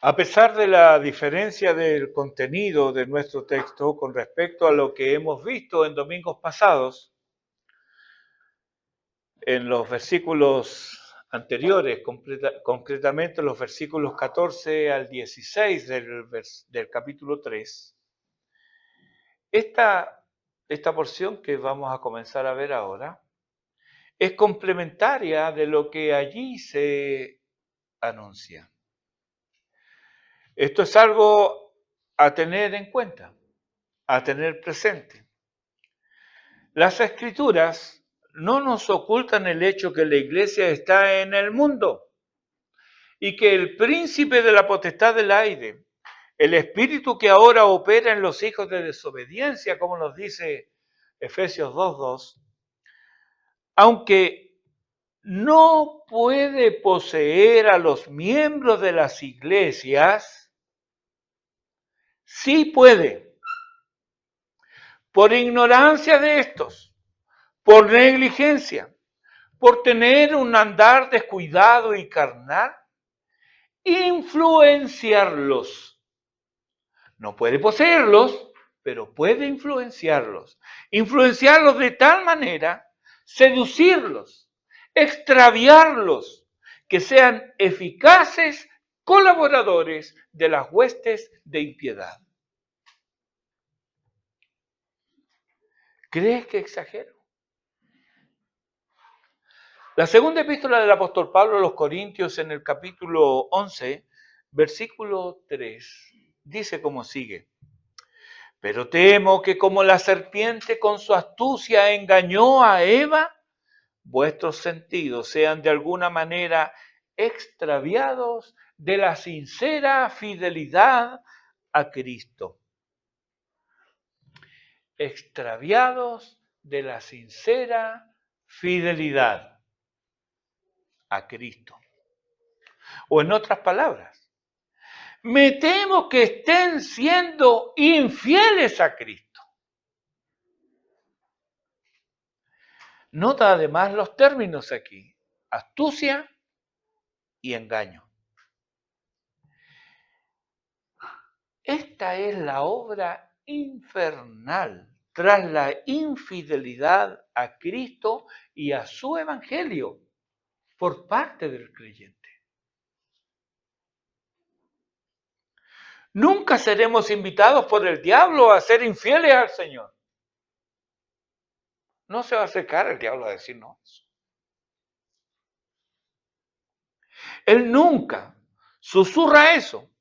A pesar de la diferencia del contenido de nuestro texto con respecto a lo que hemos visto en domingos pasados, en los versículos anteriores, concretamente los versículos 14 al 16 del capítulo 3, esta porción que vamos a comenzar a ver ahora es complementaria de lo que allí se anuncia. Esto es algo a tener en cuenta, a tener presente. Las Escrituras no nos ocultan el hecho que la iglesia está en el mundo y que el príncipe de la potestad del aire, el espíritu que ahora opera en los hijos de desobediencia, como nos dice Efesios 2:2, aunque no puede poseer a los miembros de las iglesias, sí puede, por ignorancia de estos, por negligencia, por tener un andar descuidado y carnal, influenciarlos. No puede poseerlos, pero puede influenciarlos. Influenciarlos de tal manera, seducirlos, extraviarlos, que sean eficaces colaboradores de las huestes de impiedad. ¿Crees que exagero? La segunda epístola del apóstol Pablo a los Corintios en el capítulo 11, versículo 3, dice como sigue: pero temo que como la serpiente con su astucia engañó a Eva, vuestros sentidos sean de alguna manera extraviados de la sincera fidelidad a Cristo. Extraviados de la sincera fidelidad a Cristo. O en otras palabras, me temo que estén siendo infieles a Cristo. Nota además los términos aquí: astucia y engaño. Esta es la obra infernal tras la infidelidad a Cristo y a su evangelio por parte del creyente. Nunca seremos invitados por el diablo a ser infieles al Señor. No se va a acercar el diablo a decirnos eso. Él nunca susurra eso,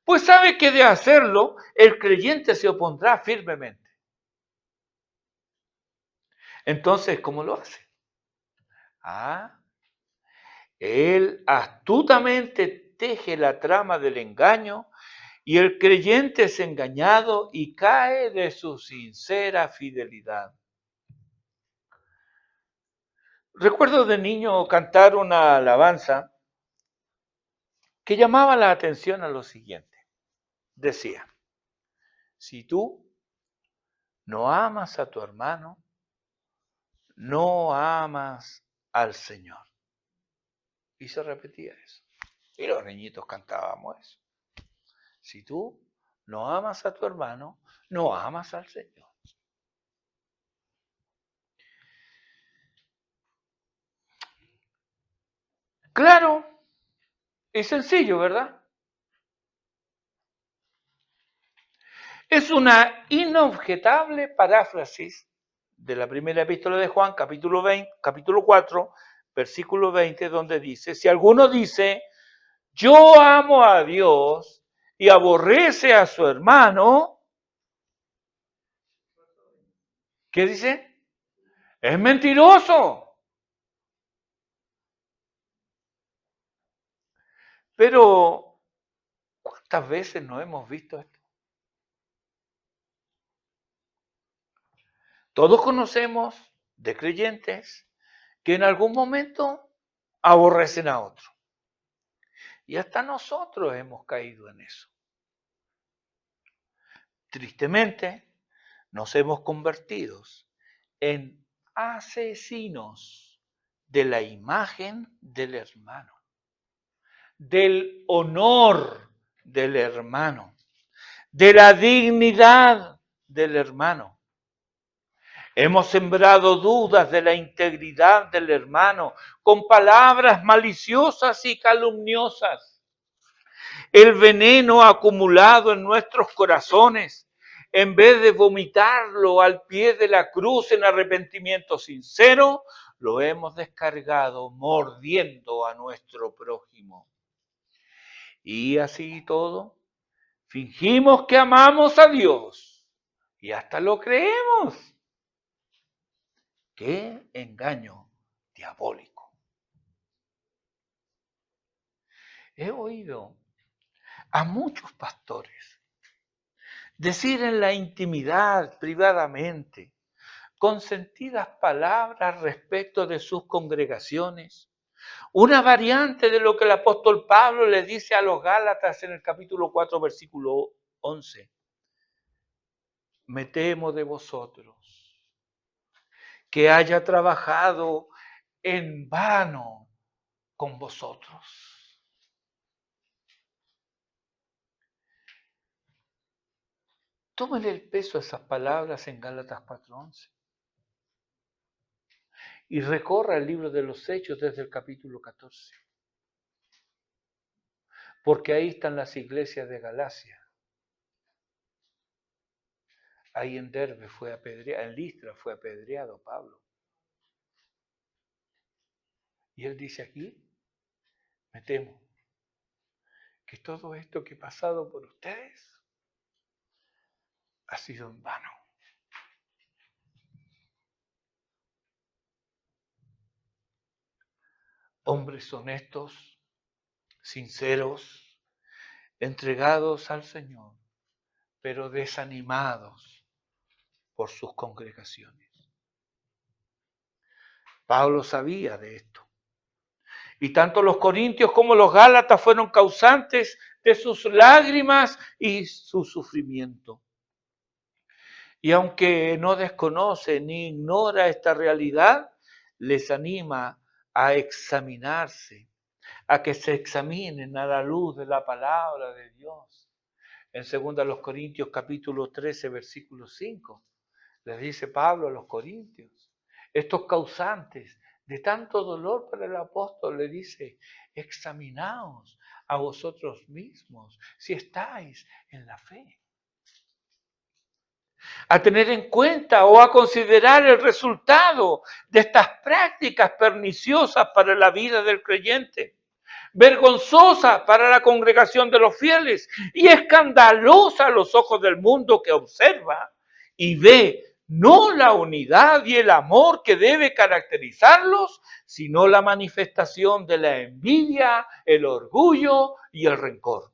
pues sabe que de hacerlo el creyente se opondrá firmemente. Entonces, ¿cómo lo hace? Él astutamente teje la trama del engaño y el creyente es engañado y cae de su sincera fidelidad. Recuerdo de niño cantar una alabanza que llamaba la atención a lo siguiente. Decía: si tú no amas a tu hermano, no amas al Señor. Y se repetía eso. Y los niñitos cantábamos eso. Si tú no amas a tu hermano, no amas al Señor. Claro y sencillo, ¿verdad? Es una inobjetable paráfrasis de la primera epístola de Juan, capítulo 4, versículo 20, donde dice: si alguno dice, yo amo a Dios y aborrece a su hermano, ¿qué dice? Es mentiroso. Pero, ¿cuántas veces no hemos visto esto? Todos conocemos de creyentes que en algún momento aborrecen a otro. Y hasta nosotros hemos caído en eso. Tristemente, nos hemos convertido en asesinos de la imagen del hermano, del honor del hermano, de la dignidad del hermano. Hemos sembrado dudas de la integridad del hermano con palabras maliciosas y calumniosas. El veneno acumulado en nuestros corazones, en vez de vomitarlo al pie de la cruz en arrepentimiento sincero, lo hemos descargado mordiendo a nuestro prójimo. Y así todo, fingimos que amamos a Dios y hasta lo creemos. ¡Qué engaño diabólico! He oído a muchos pastores decir en la intimidad, privadamente, con sentidas palabras respecto de sus congregaciones, una variante de lo que el apóstol Pablo le dice a los Gálatas en el capítulo 4, versículo 11. Me temo de vosotros que haya trabajado en vano con vosotros. Tómenle el peso a esas palabras en Gálatas 4:11 y recorra el libro de los Hechos desde el capítulo 14. Porque ahí están las iglesias de Galacia. Ahí en Derbe fue apedreado, en Listra fue apedreado Pablo. Y él dice aquí, me temo que todo esto que he pasado por ustedes ha sido en vano. Hombres honestos, sinceros, entregados al Señor, pero desanimados por sus congregaciones. Pablo sabía de esto. Y tanto los corintios como los gálatas fueron causantes de sus lágrimas y su sufrimiento. Y aunque no desconoce ni ignora esta realidad, les anima a examinarse, a que se examinen a la luz de la palabra de Dios. En 2 Corintios capítulo 13, versículo 5, les dice Pablo a los corintios, estos causantes de tanto dolor para el apóstol, le dice, examinaos a vosotros mismos si estáis en la fe. A tener en cuenta o a considerar el resultado de estas prácticas perniciosas para la vida del creyente, vergonzosa para la congregación de los fieles y escandalosa a los ojos del mundo que observa y ve no la unidad y el amor que debe caracterizarlos, sino la manifestación de la envidia, el orgullo y el rencor.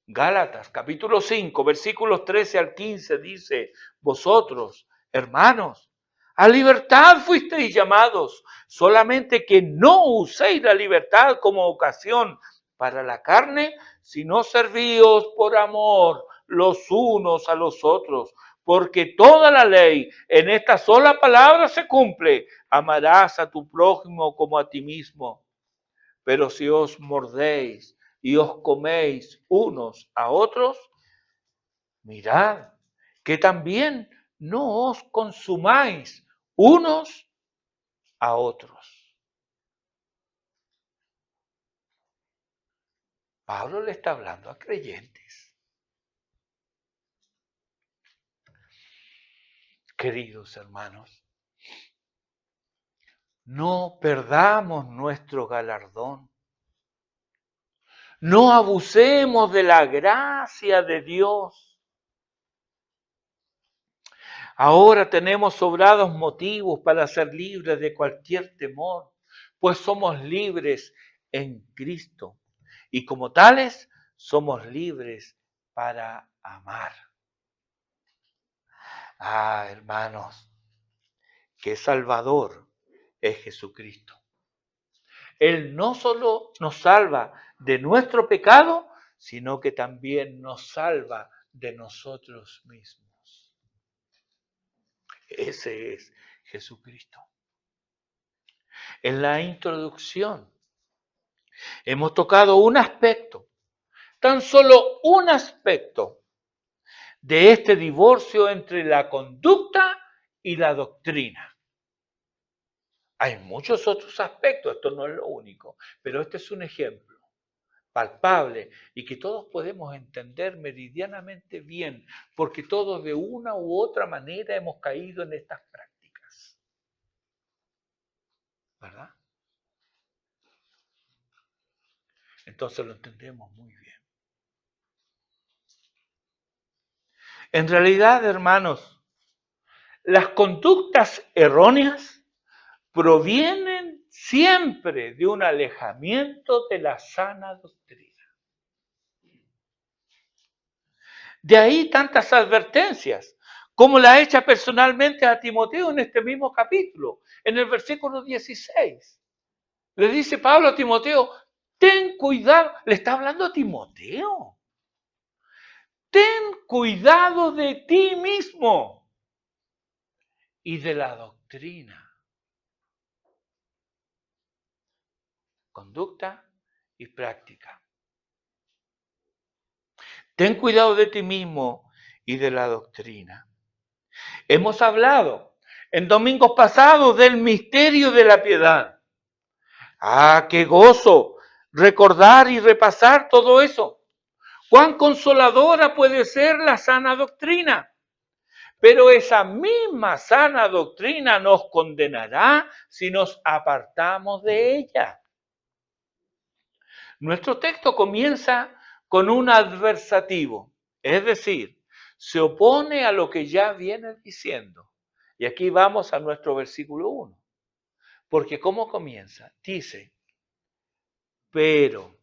Gálatas, capítulo 5, versículos 13 al 15 dice, vosotros, hermanos, a libertad fuisteis llamados, solamente que no uséis la libertad como ocasión para la carne, sino servíos por amor los unos a los otros, porque toda la ley en esta sola palabra se cumple, amarás a tu prójimo como a ti mismo. Pero si os mordéis y os coméis unos a otros, mirad que también no os consumáis unos a otros. Pablo le está hablando a creyentes. Queridos hermanos, no perdamos nuestro galardón. No abusemos de la gracia de Dios. Ahora tenemos sobrados motivos para ser libres de cualquier temor, pues somos libres en Cristo. Y como tales, somos libres para amar. Ah, hermanos, qué Salvador es Jesucristo. Él no solo nos salva de nuestro pecado, sino que también nos salva de nosotros mismos. Ese es Jesucristo. En la introducción hemos tocado un aspecto, tan solo un aspecto de este divorcio entre la conducta y la doctrina. Hay muchos otros aspectos, esto no es lo único, pero este es un ejemplo palpable y que todos podemos entender meridianamente bien, porque todos de una u otra manera hemos caído en estas prácticas. ¿Verdad? Entonces lo entendemos muy bien. En realidad, hermanos, las conductas erróneas provienen siempre de un alejamiento de la sana doctrina. De ahí tantas advertencias, como la hecha personalmente a Timoteo en este mismo capítulo, en el versículo 16. Le dice Pablo a Timoteo, ten cuidado, le está hablando a Timoteo, ten cuidado de ti mismo y de la doctrina. Conducta y práctica. Ten cuidado de ti mismo y de la doctrina. Hemos hablado en domingos pasados del misterio de la piedad. ¡Ah, qué gozo! Recordar y repasar todo eso. Cuán consoladora puede ser la sana doctrina. Pero esa misma sana doctrina nos condenará si nos apartamos de ella. Nuestro texto comienza con un adversativo, es decir, se opone a lo que ya viene diciendo. Y aquí vamos a nuestro versículo 1. Porque ¿cómo comienza? Dice, pero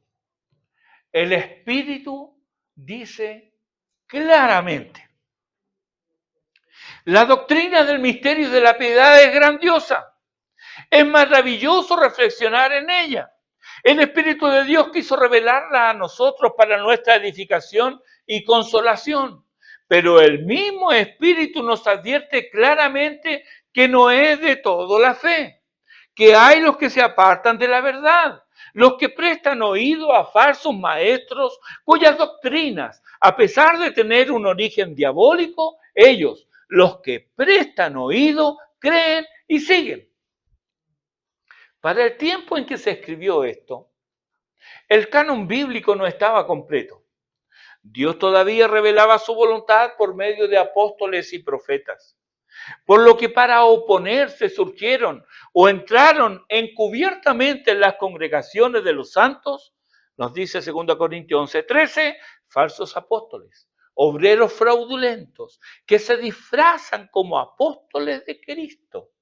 el Espíritu dice claramente, la doctrina del misterio de la piedad es grandiosa. Es maravilloso reflexionar en ella. El Espíritu de Dios quiso revelarla a nosotros para nuestra edificación y consolación. Pero el mismo Espíritu nos advierte claramente que no es de todo la fe, que hay los que se apartan de la verdad, los que prestan oído a falsos maestros cuyas doctrinas, a pesar de tener un origen diabólico, ellos, los que prestan oído, creen y siguen. Para el tiempo en que se escribió esto, el canon bíblico no estaba completo. Dios todavía revelaba su voluntad por medio de apóstoles y profetas, por lo que para oponerse surgieron o entraron encubiertamente en las congregaciones de los santos, nos dice 2 Corintios 11:13, falsos apóstoles, obreros fraudulentos, que se disfrazan como apóstoles de Cristo.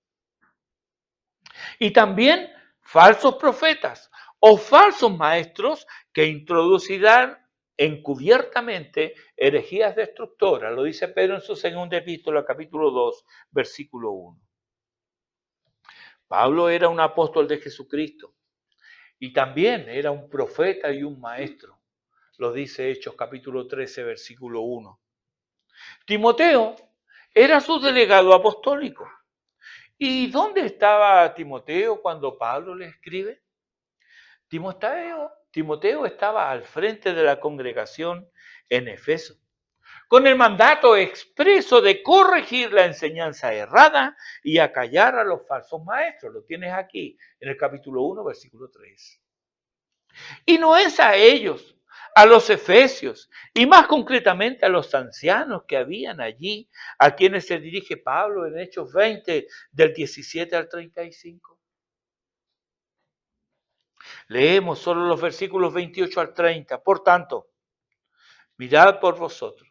Y también falsos profetas o falsos maestros que introducirán encubiertamente herejías destructoras. Lo dice Pedro en su segunda epístola, capítulo 2, versículo 1. Pablo era un apóstol de Jesucristo y también era un profeta y un maestro. Lo dice Hechos, capítulo 13, versículo 1. Timoteo era su delegado apostólico. ¿Y dónde estaba Timoteo cuando Pablo le escribe? Timoteo estaba al frente de la congregación en Efeso, con el mandato expreso de corregir la enseñanza errada y acallar a los falsos maestros. Lo tienes aquí en el capítulo 1, versículo 3. Y no es a ellos, a los efesios, y más concretamente a los ancianos que habían allí, a quienes se dirige Pablo en Hechos 20, del 17 al 35. Leemos solo los versículos 28 al 30. Por tanto, mirad por vosotros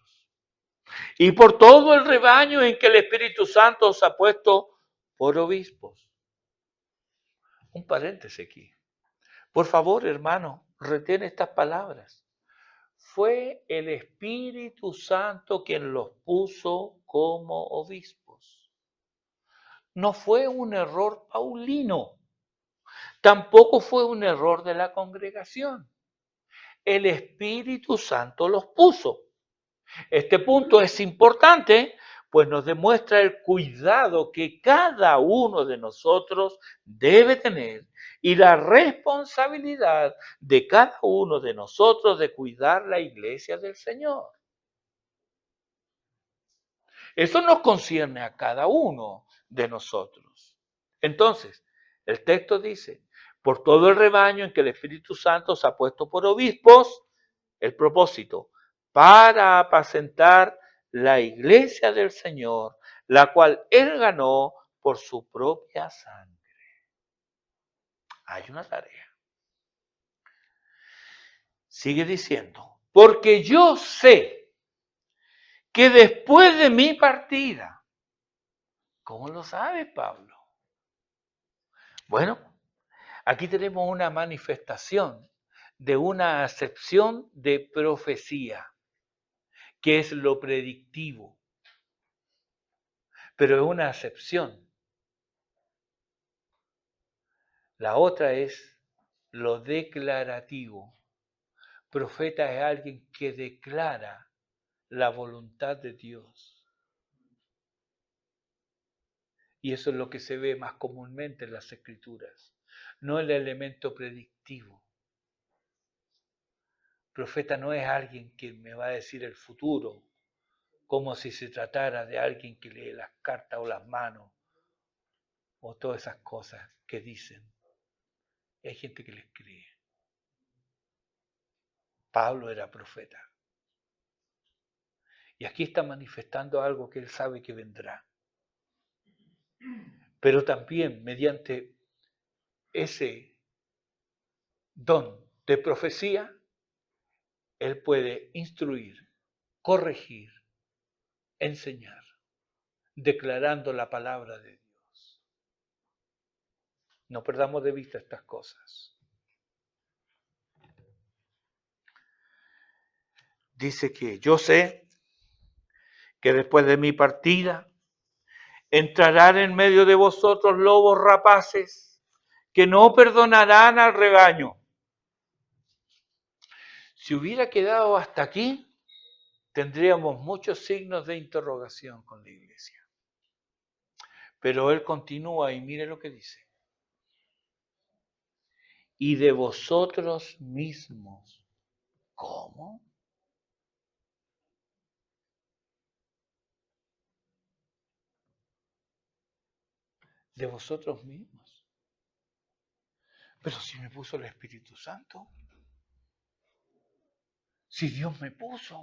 y por todo el rebaño en que el Espíritu Santo os ha puesto por obispos. Un paréntesis aquí. Por favor, hermano, retén estas palabras. Fue el Espíritu Santo quien los puso como obispos. No fue un error paulino. Tampoco fue un error de la congregación. El Espíritu Santo los puso. Este punto es importante, pues nos demuestra el cuidado que cada uno de nosotros debe tener y la responsabilidad de cada uno de nosotros de cuidar la iglesia del Señor. Eso nos concierne a cada uno de nosotros. Entonces, el texto dice, por todo el rebaño en que el Espíritu Santo se ha puesto por obispos, el propósito, para apacentar la iglesia del Señor, la cual Él ganó por su propia sangre. Hay una tarea. Sigue diciendo, porque yo sé que después de mi partida, ¿cómo lo sabe Pablo? Bueno, aquí tenemos una manifestación de una acepción de profecía, que es lo predictivo, pero es una acepción. La otra es lo declarativo. Profeta es alguien que declara la voluntad de Dios. Y eso es lo que se ve más comúnmente en las Escrituras, no el elemento predictivo. Profeta no es alguien que me va a decir el futuro, como si se tratara de alguien que lee las cartas o las manos, o todas esas cosas que dicen. Y hay gente que les cree. Pablo era profeta. Y aquí está manifestando algo que él sabe que vendrá. Pero también mediante ese don de profecía, él puede instruir, corregir, enseñar, declarando la palabra de Dios. No perdamos de vista estas cosas. Dice que yo sé que después de mi partida entrarán en medio de vosotros lobos rapaces que no perdonarán al rebaño. Si hubiera quedado hasta aquí, tendríamos muchos signos de interrogación con la iglesia. Pero él continúa y mire lo que dice. Y de vosotros mismos. ¿Cómo? De vosotros mismos. Pero si me puso el Espíritu Santo. Si Dios me puso.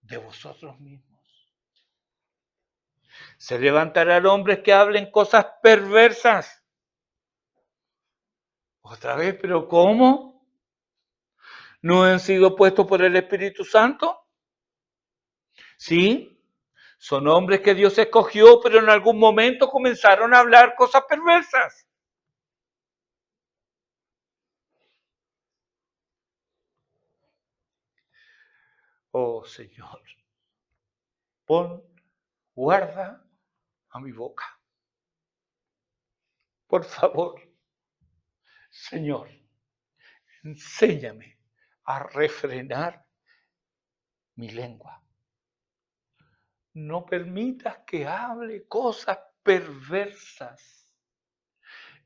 De vosotros mismos. Se levantarán hombres que hablen cosas perversas. Otra vez, pero ¿cómo? ¿No han sido puestos por el Espíritu Santo? Sí, son hombres que Dios escogió, pero en algún momento comenzaron a hablar cosas perversas. Oh Señor, pon guarda a mi boca. Por favor, Señor, enséñame a refrenar mi lengua. No permitas que hable cosas perversas.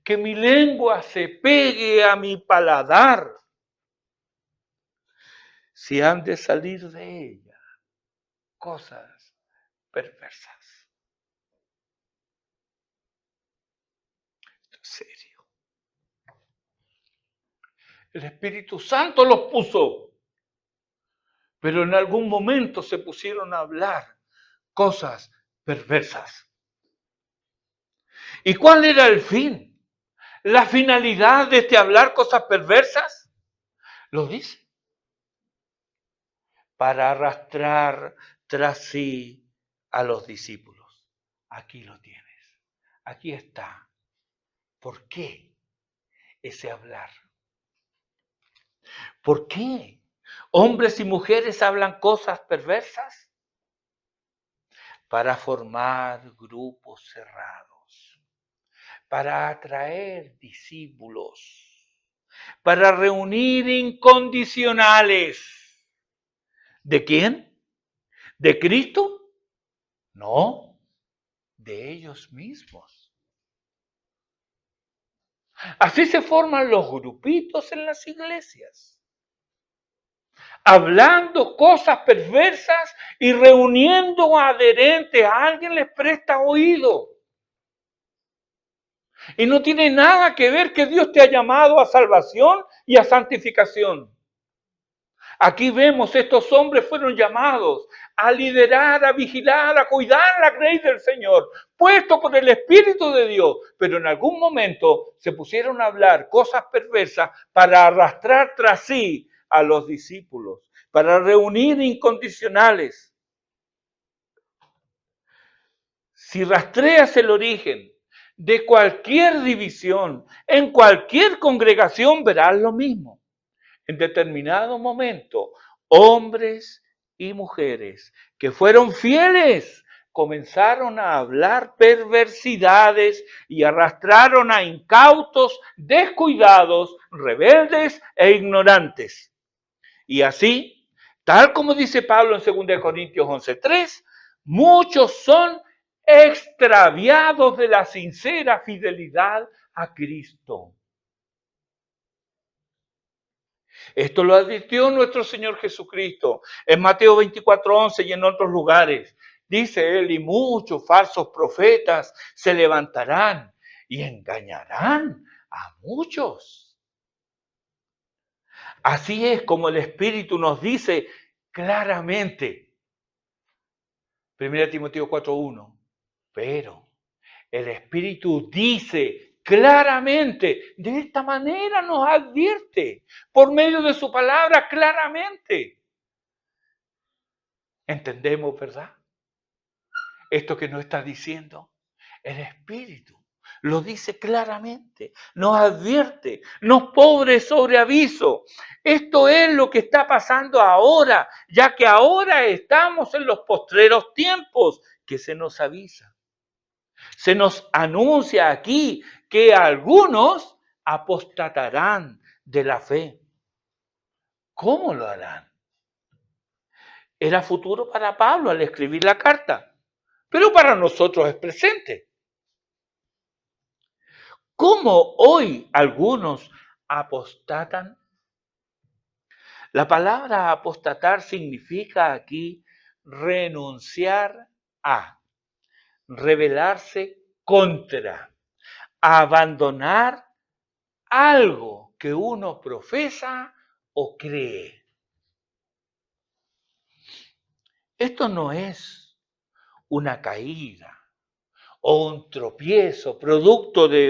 Que mi lengua se pegue a mi paladar. Si han de salir de ella cosas perversas. Esto es serio. El Espíritu Santo los puso, pero en algún momento se pusieron a hablar cosas perversas. ¿Y cuál era el fin? ¿La finalidad de este hablar cosas perversas? Lo dice. Para arrastrar tras sí a los discípulos. Aquí lo tienes. Aquí está. ¿Por qué ese hablar? ¿Por qué hombres y mujeres hablan cosas perversas? Para formar grupos cerrados, para atraer discípulos, para reunir incondicionales. ¿De quién? ¿De Cristo? No, de ellos mismos. Así se forman los grupitos en las iglesias, hablando cosas perversas y reuniendo adherentes. Alguien les presta oído. Y no tiene nada que ver que Dios te ha llamado a salvación y a santificación. Aquí vemos, estos hombres fueron llamados a liderar, a vigilar, a cuidar la grey del Señor, puesto por el Espíritu de Dios, pero en algún momento se pusieron a hablar cosas perversas para arrastrar tras sí a los discípulos, para reunir incondicionales. Si rastreas el origen de cualquier división, en cualquier congregación verás lo mismo. En determinado momento, hombres y mujeres que fueron fieles comenzaron a hablar perversidades y arrastraron a incautos, descuidados, rebeldes e ignorantes. Y así, tal como dice Pablo en 2 Corintios 11:3, muchos son extraviados de la sincera fidelidad a Cristo. Esto lo advirtió nuestro Señor Jesucristo en Mateo 24:11 y en otros lugares. Dice él, y muchos falsos profetas se levantarán y engañarán a muchos. Así es como el Espíritu nos dice claramente. 1 Timoteo 4:1. Pero el Espíritu dice claramente, de esta manera nos advierte, por medio de su palabra claramente. ¿Entendemos, verdad? Esto que nos está diciendo el Espíritu. Lo dice claramente, nos advierte, nos pone sobre aviso. Esto es lo que está pasando ahora, ya que ahora estamos en los postreros tiempos que se nos avisa. Se nos anuncia aquí que algunos apostatarán de la fe. ¿Cómo lo harán? Era futuro para Pablo al escribir la carta, pero para nosotros es presente. ¿Cómo hoy algunos apostatan? La palabra apostatar significa aquí renunciar a, rebelarse contra, abandonar algo que uno profesa o cree. Esto no es una caída o un tropiezo producto de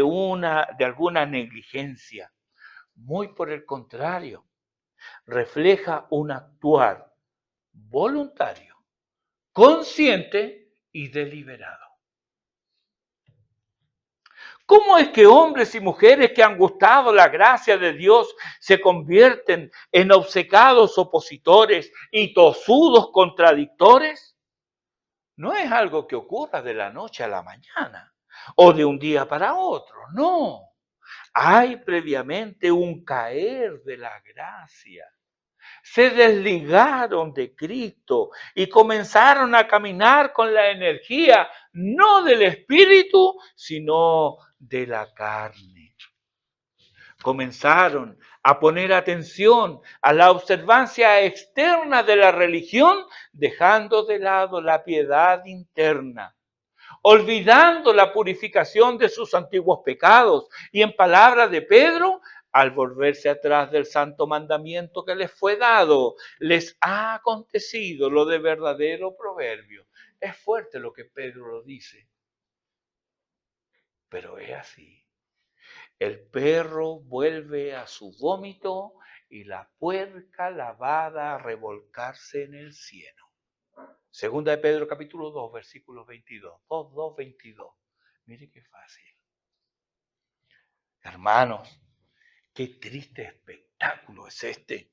alguna negligencia. Muy por el contrario, refleja un actuar voluntario, consciente y deliberado. ¿Cómo es que hombres y mujeres que han gustado la gracia de Dios se convierten en obcecados opositores y tosudos contradictores? No es algo que ocurra de la noche a la mañana o de un día para otro, no. Hay previamente un caer de la gracia. Se desligaron de Cristo y comenzaron a caminar con la energía no del espíritu, sino de la carne. Comenzaron a poner atención a la observancia externa de la religión, dejando de lado la piedad interna, olvidando la purificación de sus antiguos pecados. Y en palabras de Pedro, al volverse atrás del santo mandamiento que les fue dado, les ha acontecido lo de verdadero proverbio. Es fuerte lo que Pedro lo dice, pero es así. El perro vuelve a su vómito y la puerca lavada a revolcarse en el cieno. Segunda de Pedro capítulo 2, versículos 22. 2, 22. Mire qué fácil. Hermanos, qué triste espectáculo es este.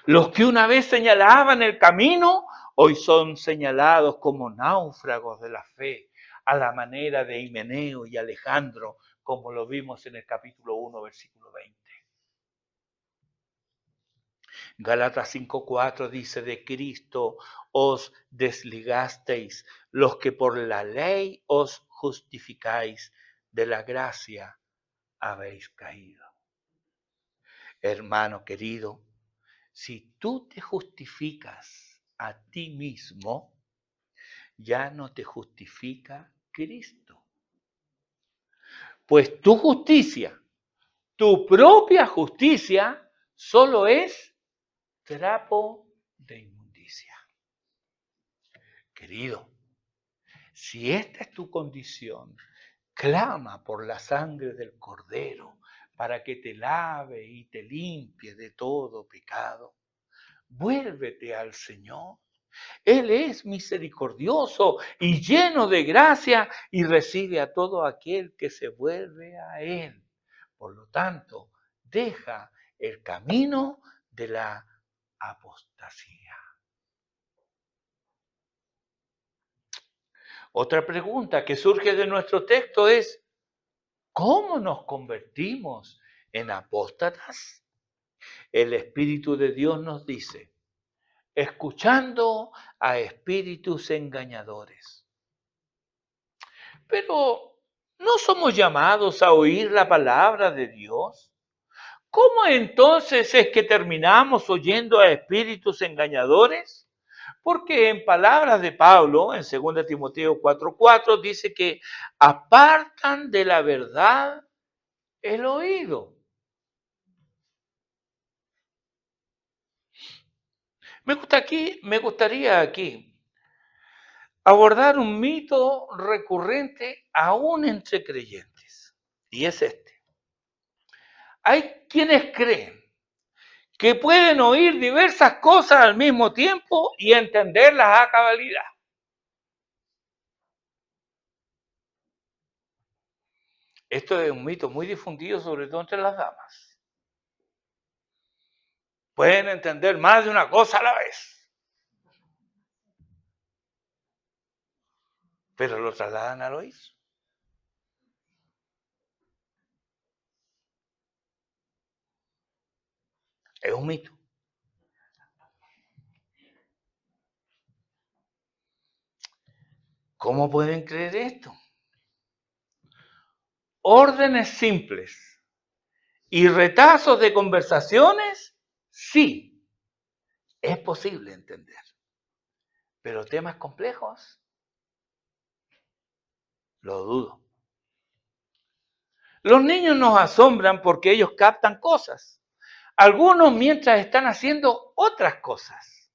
Los que una vez señalaban el camino, hoy son señalados como náufragos de la fe, a la manera de Himeneo y Alejandro, como lo vimos en el capítulo 1, versículo 20. Gálatas 5:4 dice, de Cristo os desligasteis, los que por la ley os justificáis, de la gracia habéis caído. Hermano querido, si tú te justificas a ti mismo, ya no te justifica Cristo. Pues tu justicia, tu propia justicia, solo es trapo de inmundicia. Querido, si esta es tu condición, clama por la sangre del Cordero para que te lave y te limpie de todo pecado. Vuélvete al Señor. Él es misericordioso y lleno de gracia y recibe a todo aquel que se vuelve a Él. Por lo tanto, deja el camino de la apostasía. Otra pregunta que surge de nuestro texto es, ¿cómo nos convertimos en apóstatas? El Espíritu de Dios nos dice, escuchando a espíritus engañadores. Pero, ¿no somos llamados a oír la palabra de Dios? ¿Cómo entonces es que terminamos oyendo a espíritus engañadores? Porque en palabras de Pablo, en 2 Timoteo 4:4, dice que apartan de la verdad el oído. Me gustaría aquí abordar un mito recurrente aún entre creyentes, y es este. Hay quienes creen que pueden oír diversas cosas al mismo tiempo y entenderlas a cabalidad. Esto es un mito muy difundido, sobre todo entre las damas. Pueden entender más de una cosa a la vez, pero lo trasladan al oído. Es un mito. ¿Cómo pueden creer esto? Órdenes simples y retazos de conversaciones, sí, es posible entender. Pero temas complejos, lo dudo. Los niños nos asombran porque ellos captan cosas. Algunos mientras están haciendo otras cosas.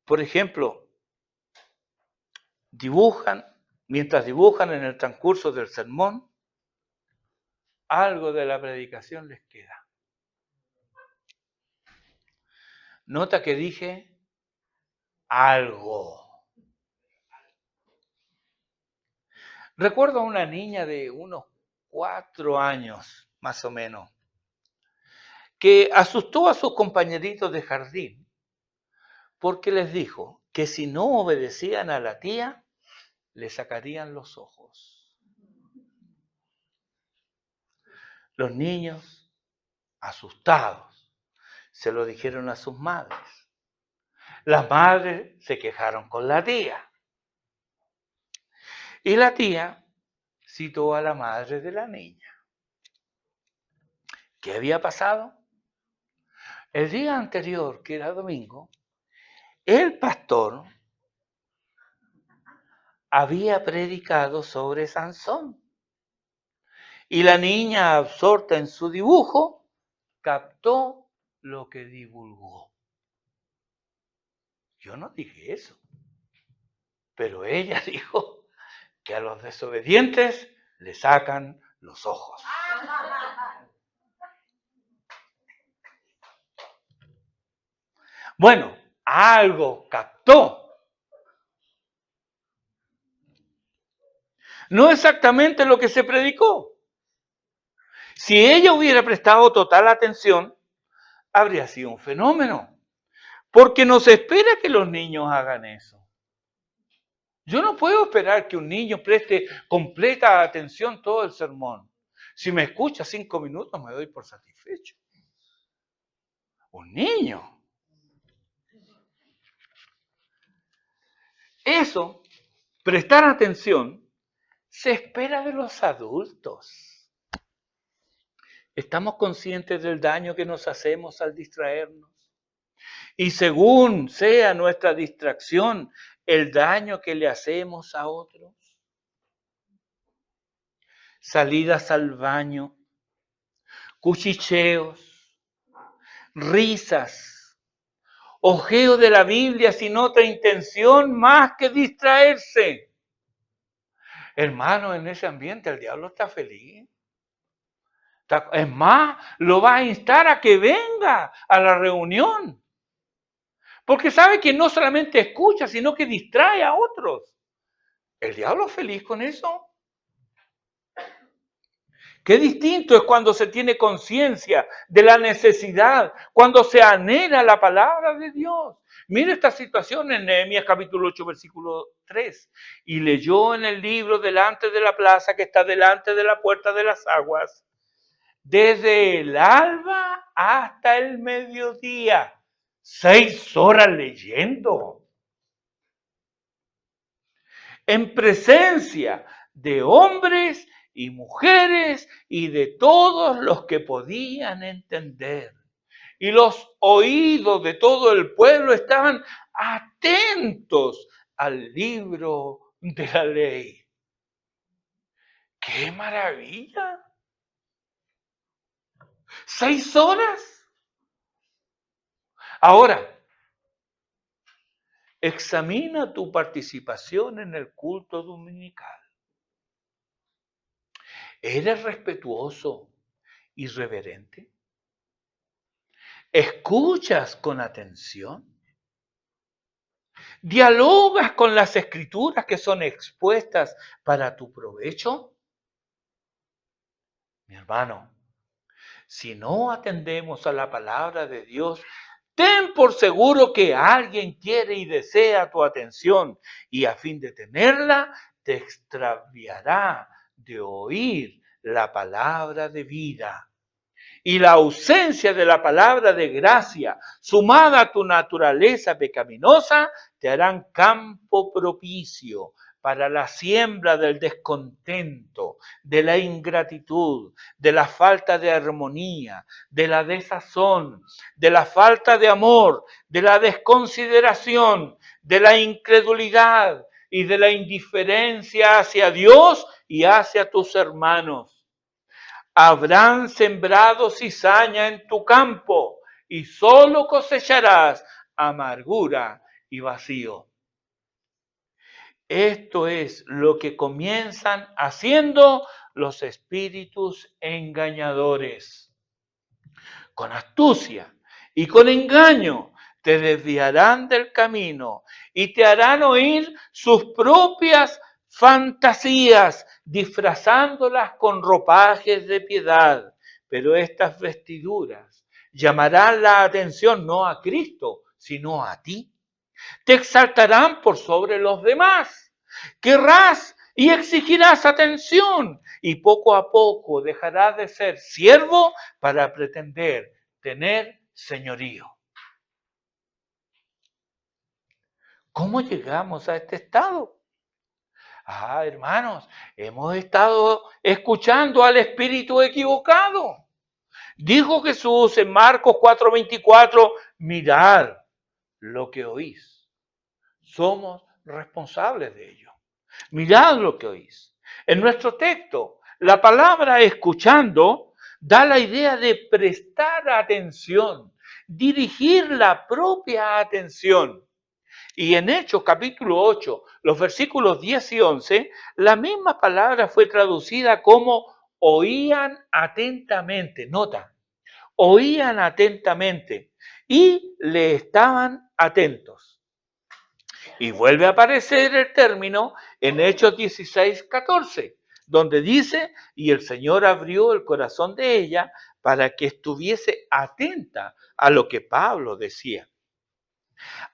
Por ejemplo, mientras dibujan en el transcurso del sermón, algo de la predicación les queda. Nota que dije algo. Recuerdo a una niña de unos 4 años, más o menos, que asustó a sus compañeritos de jardín porque les dijo que si no obedecían a la tía, le sacarían los ojos. Los niños, asustados, se lo dijeron a sus madres. Las madres se quejaron con la tía. Y la tía citó a la madre de la niña. ¿Qué había pasado? El día anterior, que era domingo, el pastor había predicado sobre Sansón. Y la niña, absorta en su dibujo, captó lo que divulgó. Yo no dije eso, pero ella dijo que a los desobedientes le sacan los ojos. Bueno, algo captó. No exactamente lo que se predicó. Si ella hubiera prestado total atención, habría sido un fenómeno. Porque no se espera que los niños hagan eso. Yo no puedo esperar que un niño preste completa atención todo el sermón. Si me escucha 5 minutos, me doy por satisfecho. Un niño. Eso, prestar atención, se espera de los adultos. ¿Estamos conscientes del daño que nos hacemos al distraernos? Y según sea nuestra distracción, el daño que le hacemos a otros. Salidas al baño, cuchicheos, risas, ojeo de la Biblia sin otra intención más que distraerse. Hermano, en ese ambiente el diablo está feliz. Es más, lo va a instar a que venga a la reunión. Porque sabe que no solamente escucha, sino que distrae a otros. ¿El diablo es feliz con eso? Qué distinto es cuando se tiene conciencia de la necesidad, cuando se anhela la palabra de Dios. Mire esta situación en Nehemías capítulo 8, versículo 3. Y leyó en el libro delante de la plaza que está delante de la puerta de las aguas, desde el alba hasta el mediodía, 6 horas leyendo. En presencia de hombres y mujeres y de todos los que podían entender. Y los oídos de todo el pueblo estaban atentos al libro de la ley. ¡Qué maravilla! 6 horas. Ahora, examina tu participación en el culto dominical. ¿Eres respetuoso y reverente? ¿Escuchas con atención? ¿Dialogas con las escrituras que son expuestas para tu provecho? Mi hermano, si no atendemos a la palabra de Dios, ten por seguro que alguien quiere y desea tu atención y a fin de tenerla, te extraviará de oír la palabra de vida. Y la ausencia de la palabra de gracia, sumada a tu naturaleza pecaminosa, te harán campo propicio para la siembra del descontento, de la ingratitud, de la falta de armonía, de la desazón, de la falta de amor, de la desconsideración, de la incredulidad y de la indiferencia hacia Dios y hacia tus hermanos. Habrán sembrado cizaña en tu campo y solo cosecharás amargura y vacío. Esto es lo que comienzan haciendo los espíritus engañadores. Con astucia y con engaño te desviarán del camino y te harán oír sus propias fantasías, disfrazándolas con ropajes de piedad. Pero estas vestiduras llamarán la atención no a Cristo, sino a ti. Te exaltarán por sobre los demás. Querrás y exigirás atención y poco a poco dejarás de ser siervo para pretender tener señorío. ¿Cómo llegamos a este estado? Hermanos, hemos estado escuchando al espíritu equivocado. Dijo Jesús en Marcos 4:24, mirad lo que oís. Somos responsables de ello. Mirad lo que oís. En nuestro texto, la palabra escuchando da la idea de prestar atención, dirigir la propia atención. Y en Hechos capítulo 8, los versículos 10 y 11, la misma palabra fue traducida como oían atentamente. Nota, oían atentamente y le estaban atentos. Y vuelve a aparecer el término en Hechos 16, 14, donde dice, y el Señor abrió el corazón de ella para que estuviese atenta a lo que Pablo decía.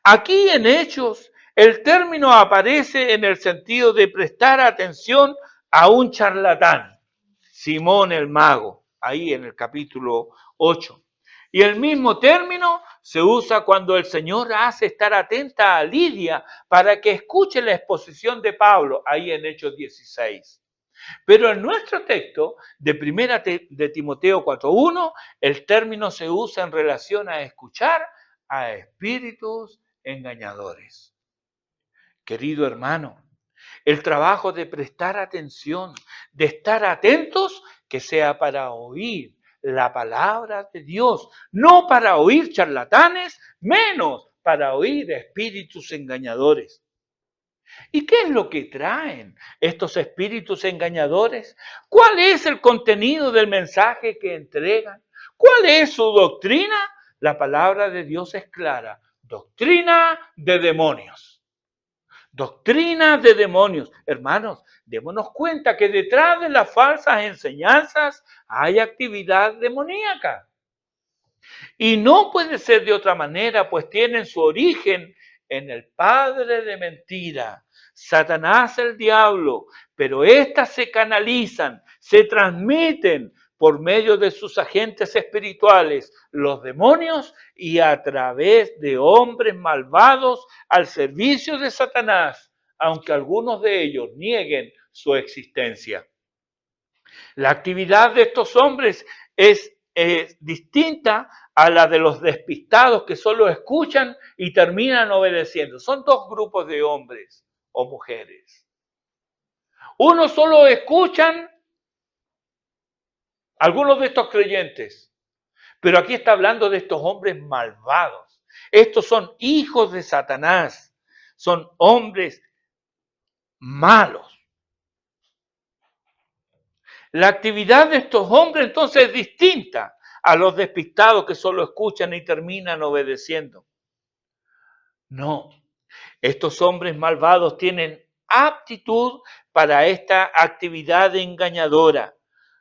Aquí en Hechos, el término aparece en el sentido de prestar atención a un charlatán, Simón el mago, ahí en el capítulo 8. Y el mismo término se usa cuando el Señor hace estar atenta a Lidia para que escuche la exposición de Pablo, ahí en Hechos 16. Pero en nuestro texto de primera de Timoteo 4:1, el término se usa en relación a escuchar a espíritus engañadores. Querido hermano, el trabajo de prestar atención, de estar atentos, que sea para oír la palabra de Dios, no para oír charlatanes, menos para oír espíritus engañadores. ¿Y qué es lo que traen estos espíritus engañadores? ¿Cuál es el contenido del mensaje que entregan? ¿Cuál es su doctrina? La palabra de Dios es clara. Doctrina de demonios. Doctrina de demonios. Hermanos, démonos cuenta que detrás de las falsas enseñanzas hay actividad demoníaca. Y no puede ser de otra manera, pues tienen su origen en el padre de mentira, Satanás el diablo, pero éstas se canalizan, se transmiten por medio de sus agentes espirituales, los demonios, y a través de hombres malvados al servicio de Satanás, aunque algunos de ellos nieguen su existencia. La actividad de estos hombres es distinta a la de los despistados que solo escuchan y terminan obedeciendo. Son dos grupos de hombres o mujeres. Unos solo escuchan, algunos de estos creyentes, pero aquí está hablando de estos hombres malvados. Estos son hijos de Satanás, son hombres malos. La actividad de estos hombres entonces es distinta a los despistados que solo escuchan y terminan obedeciendo. No, estos hombres malvados tienen aptitud para esta actividad engañadora.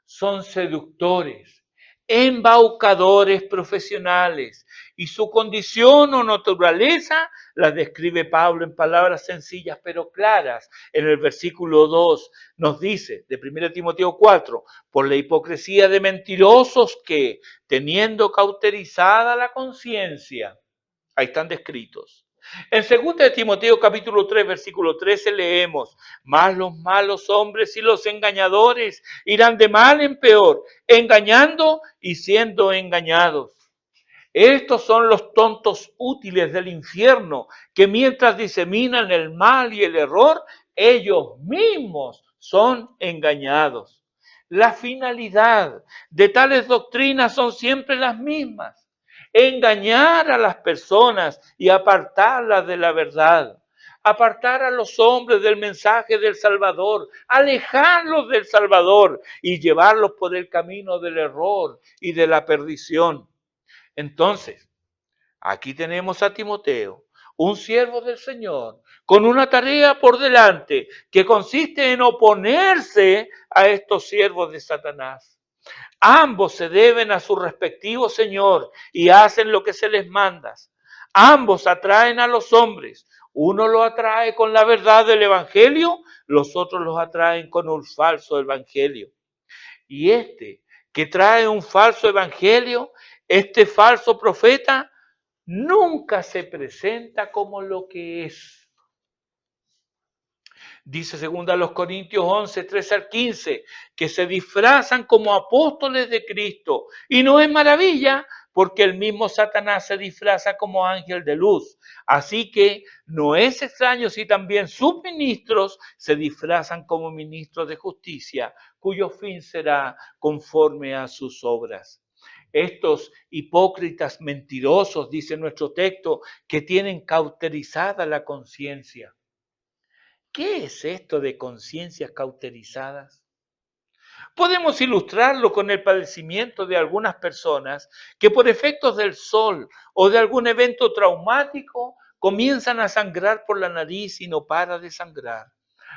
Son seductores, embaucadores profesionales, y su condición o naturaleza la describe Pablo en palabras sencillas pero claras. En el versículo 2 nos dice, de 1 Timoteo 4, por la hipocresía de mentirosos que, teniendo cauterizada la conciencia, ahí están descritos. En 2 Timoteo capítulo 3, versículo 13 leemos, mas los malos hombres y los engañadores irán de mal en peor, engañando y siendo engañados. Estos son los tontos útiles del infierno, que mientras diseminan el mal y el error, ellos mismos son engañados. La finalidad de tales doctrinas son siempre las mismas: engañar a las personas y apartarlas de la verdad, apartar a los hombres del mensaje del Salvador, alejarlos del Salvador y llevarlos por el camino del error y de la perdición. Entonces, aquí tenemos a Timoteo, un siervo del Señor, con una tarea por delante que consiste en oponerse a estos siervos de Satanás. Ambos se deben a su respectivo Señor y hacen lo que se les manda. Ambos atraen a los hombres. Uno lo atrae con la verdad del Evangelio, los otros los atraen con un falso Evangelio. Y este que trae un falso Evangelio, este falso profeta, nunca se presenta como lo que es. Dice 2 Corintios 11, 13 al 15, que se disfrazan como apóstoles de Cristo. Y no es maravilla, porque el mismo Satanás se disfraza como ángel de luz. Así que no es extraño si también sus ministros se disfrazan como ministros de justicia, cuyo fin será conforme a sus obras. Estos hipócritas mentirosos, dice nuestro texto, que tienen cauterizada la conciencia. ¿Qué es esto de conciencias cauterizadas? Podemos ilustrarlo con el padecimiento de algunas personas que por efectos del sol o de algún evento traumático comienzan a sangrar por la nariz y no para de sangrar.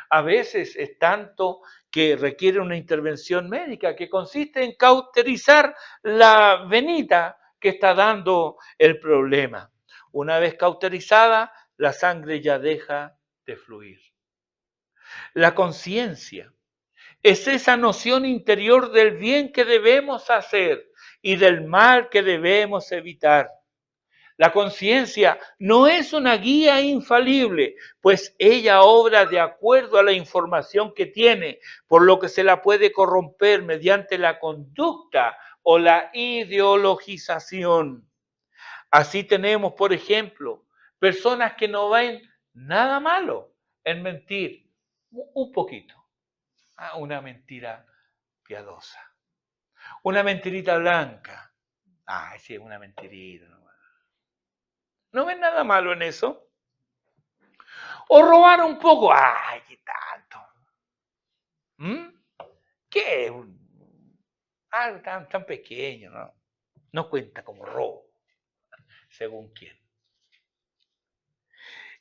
A veces es tanto que requiere una intervención médica que consiste en cauterizar la venita que está dando el problema. Una vez cauterizada, la sangre ya deja de fluir. La conciencia es esa noción interior del bien que debemos hacer y del mal que debemos evitar. La conciencia no es una guía infalible, pues ella obra de acuerdo a la información que tiene, por lo que se la puede corromper mediante la conducta o la ideologización. Así tenemos, por ejemplo, personas que no ven nada malo en mentir un poquito. Una mentira piadosa. Una mentirita blanca. Sí, una mentirita. ¿No ven nada malo en eso? O robar un poco. ¡Ay, qué tanto! ¿Mm? ¿Qué es? Algo tan pequeño, ¿no? No cuenta como robo, según quién.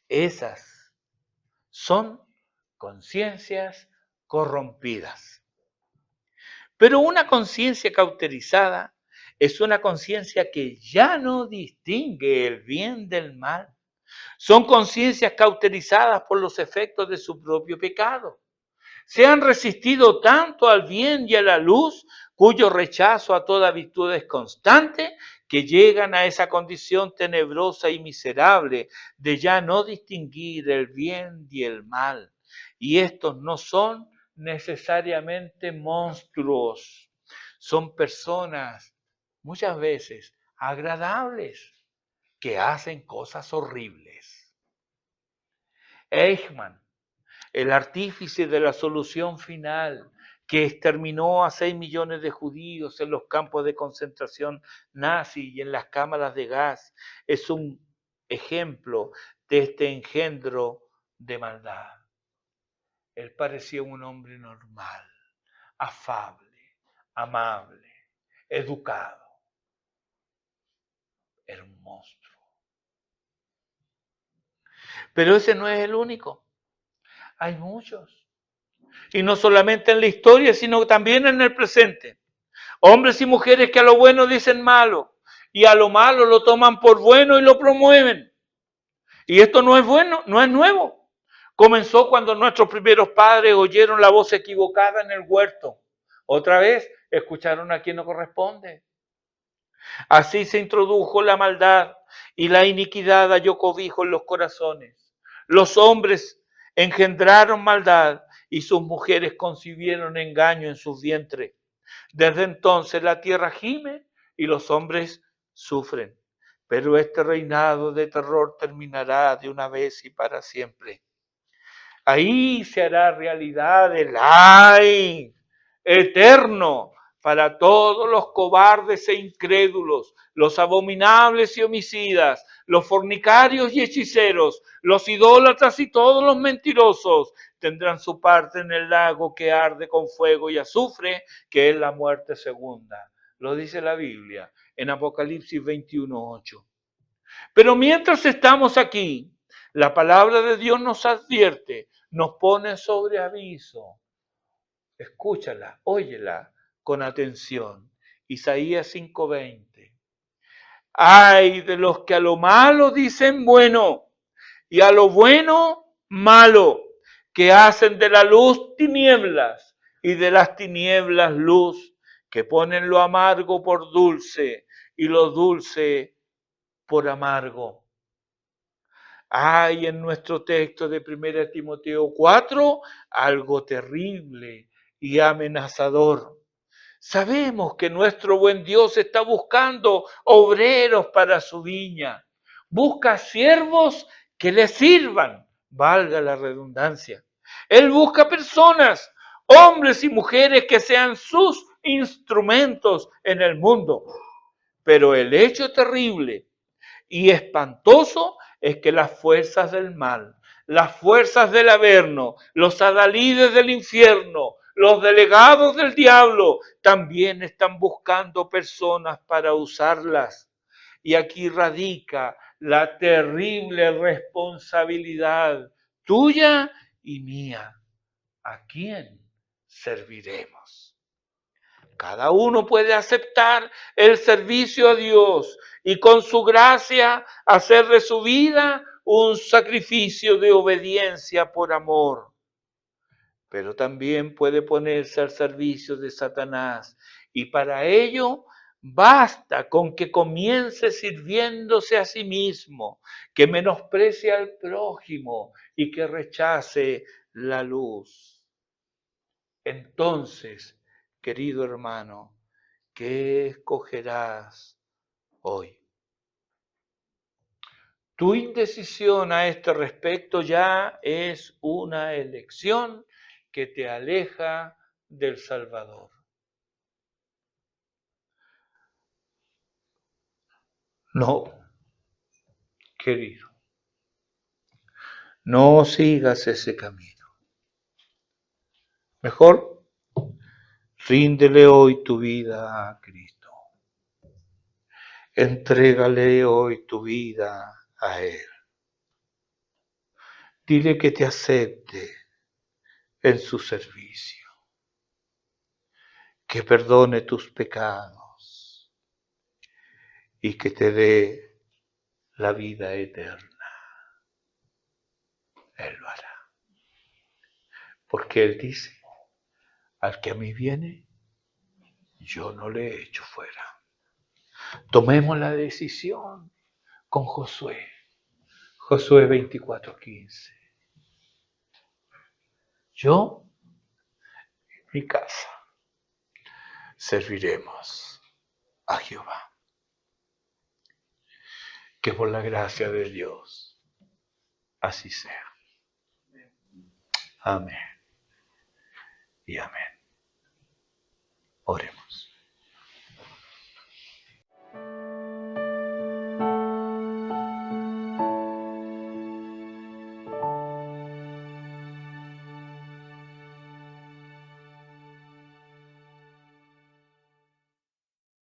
Esas son conciencias corrompidas. Pero una conciencia cauterizada es una conciencia que ya no distingue el bien del mal. Son conciencias cauterizadas por los efectos de su propio pecado. Se han resistido tanto al bien y a la luz, cuyo rechazo a toda virtud es constante, que llegan a esa condición tenebrosa y miserable de ya no distinguir el bien y el mal. Y estos no son necesariamente monstruos, son personas muchas veces agradables que hacen cosas horribles. Eichmann, el artífice de la solución final que exterminó a 6 millones de judíos en los campos de concentración nazi y en las cámaras de gas, es un ejemplo de este engendro de maldad. Él parecía un hombre normal, afable, amable, educado. Era un monstruo. Pero ese no es el único. Hay muchos. Y no solamente en la historia, sino también en el presente. Hombres y mujeres que a lo bueno dicen malo y a lo malo lo toman por bueno y lo promueven. Y esto no es bueno, no es nuevo. Comenzó cuando nuestros primeros padres oyeron la voz equivocada en el huerto. Otra vez escucharon a quien no corresponde. Así se introdujo la maldad y la iniquidad halló cobijo en los corazones. Los hombres engendraron maldad y sus mujeres concibieron engaño en sus vientres. Desde entonces la tierra gime y los hombres sufren. Pero este reinado de terror terminará de una vez y para siempre. Ahí se hará realidad el ay eterno para todos los cobardes e incrédulos, los abominables y homicidas, los fornicarios y hechiceros, los idólatras y todos los mentirosos tendrán su parte en el lago que arde con fuego y azufre, que es la muerte segunda. Lo dice la Biblia en Apocalipsis 21:8. Pero mientras estamos aquí, la palabra de Dios nos advierte, nos pone sobre aviso. Escúchala, óyela con atención. Isaías 5:20. Ay de los que a lo malo dicen bueno y a lo bueno malo, que hacen de la luz tinieblas y de las tinieblas luz, que ponen lo amargo por dulce y lo dulce por amargo. Hay en nuestro texto de 1 Timoteo 4 algo terrible y amenazador. Sabemos que nuestro buen Dios está buscando obreros para su viña. Busca siervos que le sirvan, valga la redundancia. Él busca personas, hombres y mujeres que sean sus instrumentos en el mundo. Pero el hecho terrible y espantoso es que las fuerzas del mal, las fuerzas del Averno, los adalides del infierno, los delegados del diablo, también están buscando personas para usarlas. Y aquí radica la terrible responsabilidad tuya y mía. ¿A quién serviremos? Cada uno puede aceptar el servicio a Dios y con su gracia hacer de su vida un sacrificio de obediencia por amor. Pero también puede ponerse al servicio de Satanás y para ello Basta con que comience sirviéndose a sí mismo, que menosprecie al prójimo y que rechace la luz. Entonces, querido hermano, ¿qué escogerás hoy? Tu indecisión a este respecto ya es una elección que te aleja del Salvador. No, querido, no sigas ese camino. Mejor, ríndele hoy tu vida a Cristo. Entrégale hoy tu vida a Él. Dile que te acepte en su servicio, que perdone tus pecados y que te dé la vida eterna. Él lo hará. Porque Él dice, al que a mí viene, yo no le echo fuera. Tomemos la decisión con Josué. Josué 24:15. Yo, mi casa, serviremos a Jehová. Que por la gracia de Dios así sea. Amén y amén. Oremos.